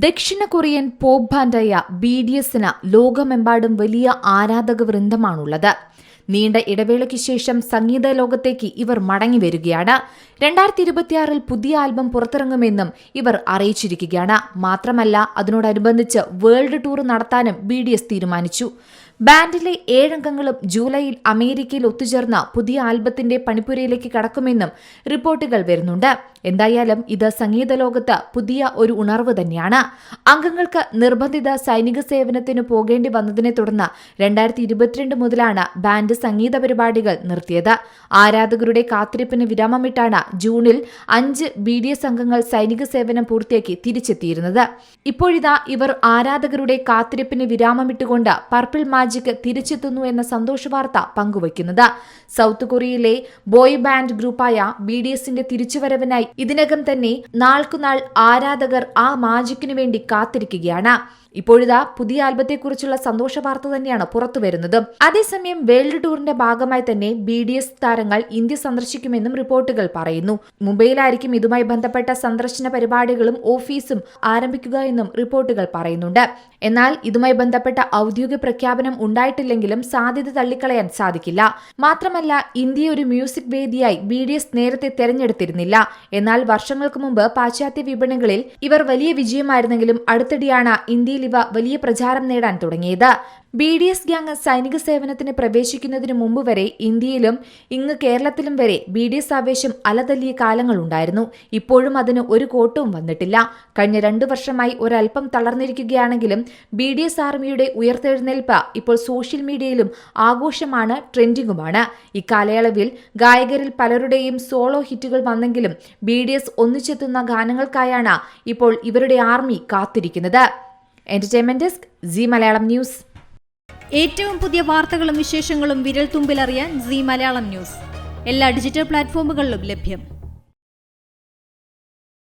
ദക്ഷിണ Korean pop ബാൻഡായ BTSന് ലോകമെമ്പാടും വലിയ ആരാധക വൃന്ദമാണുള്ളത്. നീണ്ട ഇടവേളയ്ക്ക് ശേഷം സംഗീത ലോകത്തേക്ക് ഇവർ മടങ്ങിവരികയാണ്. 2026 പുതിയ ആൽബം പുറത്തിറങ്ങുമെന്നും ഇവർ അറിയിച്ചിരിക്കുകയാണ്. മാത്രമല്ല, അതിനോടനുബന്ധിച്ച് വേൾഡ് ടൂർ നടത്താനും BTS തീരുമാനിച്ചു. ബാൻഡിലെ 7 അംഗങ്ങളും ജൂലൈയിൽ അമേരിക്കയിൽ ഒത്തുചേർന്ന പുതിയ ആൽബത്തിന്റെ പണിപ്പുരയിലേക്ക് കടക്കുമെന്നും റിപ്പോർട്ടുകൾ വരുന്നുണ്ട്. എന്തായാലും ഇത് സംഗീത ലോകത്ത് പുതിയ ഒരു ഉണർവ് തന്നെയാണ്. അംഗങ്ങൾക്ക് നിർബന്ധിത സൈനിക സേവനത്തിന് പോകേണ്ടി വന്നതിനെ തുടർന്ന് 2022 മുതലാണ് ബാൻഡ് സംഗീത പരിപാടികൾ നിർത്തിയത്. ആരാധകരുടെ കാത്തിരിപ്പിന് വിരാമമിട്ടാണ് ജൂണിൽ 5 BTS അംഗങ്ങൾ സൈനിക സേവനം പൂർത്തിയാക്കി തിരിച്ചെത്തിയിരുന്നത്. ഇപ്പോഴിതാ ഇവർ ആരാധകരുടെ കാത്തിരിപ്പിന് വിരാമമിട്ടുകൊണ്ട് പർപ്പിൾ മാജിക് തിരിച്ചെത്തുന്നു എന്ന സന്തോഷവാർത്ത പങ്കുവയ്ക്കുന്നത്. സൗത്ത് കൊറിയയിലെ ബോയ് ബാൻഡ് ഗ്രൂപ്പായ BTSന്റെ തിരിച്ചുവരവിനായി ഇതിനകം തന്നെ നാൾക്കുനാൾ ആരാധകർ ആ മാജിക്കിനു വേണ്ടി കാത്തിരിക്കുകയാണ്. ഇപ്പോഴിതാ പുതിയ ആൽബത്തെക്കുറിച്ചുള്ള സന്തോഷ വാർത്ത തന്നെയാണ് പുറത്തുവരുന്നത്. അതേസമയം വേൾഡ് ടൂറിന്റെ ഭാഗമായി തന്നെ BTS താരങ്ങൾ ഇന്ത്യ സന്ദർശിക്കുമെന്നും റിപ്പോർട്ടുകൾ പറയുന്നു. മുംബൈയിലായിരിക്കും ഇതുമായി ബന്ധപ്പെട്ട സന്ദർശന പരിപാടികളും ഓഫീസും ആരംഭിക്കുക എന്നും റിപ്പോർട്ടുകൾ പറയുന്നുണ്ട്. എന്നാൽ ഇതുമായി ബന്ധപ്പെട്ട ഔദ്യോഗിക പ്രഖ്യാപനം ഉണ്ടായിട്ടില്ലെങ്കിലും സാധ്യത തള്ളിക്കളയാൻ സാധിക്കില്ല. മാത്രമല്ല, ഇന്ത്യയെ ഒരു മ്യൂസിക് വേദിയായി BTS നേരത്തെ തെരഞ്ഞെടുത്തിരുന്നില്ല. എന്നാൽ വർഷങ്ങൾക്ക് മുമ്പ് പാശ്ചാത്യ വിപണികളിൽ ഇവർ വലിയ വിജയമായിരുന്നെങ്കിലും അടുത്തിടെയാണ് ഇന്ത്യയിൽ ഇവ വലിയ പ്രചാരം നേടാൻ തുടങ്ങിയത്. BTS ഗ്യാങ് സൈനിക സേവനത്തിന് പ്രവേശിക്കുന്നതിന് മുമ്പ് വരെ ഇന്ത്യയിലും ഇങ്ങ് കേരളത്തിലും വരെ BTS ആവേശം അലതല്ലിയ കാലങ്ങളുണ്ടായിരുന്നു. ഇപ്പോഴും അതിന് ഒരു കോട്ടവും വന്നിട്ടില്ല. കഴിഞ്ഞ 2 വർഷമായി ഒരൽപ്പം തളർന്നിരിക്കുകയാണെങ്കിലും BTS ആർമിയുടെ ഉയർത്തെഴുന്നേൽപ്പ് ഇപ്പോൾ സോഷ്യൽ മീഡിയയിലും ആഘോഷമാണ്, ട്രെൻഡിങ്ങുമാണ്. ഇക്കാലയളവിൽ ഗായകരിൽ പലരുടെയും സോളോ ഹിറ്റുകൾ വന്നെങ്കിലും BTS ഒന്നിച്ചെത്തുന്ന ഗാനങ്ങൾക്കായാണ് ഇപ്പോൾ ഇവരുടെ ആർമി കാത്തിരിക്കുന്നത്. Entertainment desk, Zee Malayalam news. ഏറ്റവും പുതിയ വാർത്തകളും വിശേഷങ്ങളും വിരൽ തുമ്പിലറിയാൻ സീ മലയാളം ന്യൂസ് എല്ലാ ഡിജിറ്റൽ പ്ലാറ്റ്ഫോമുകളിലും ലഭ്യം.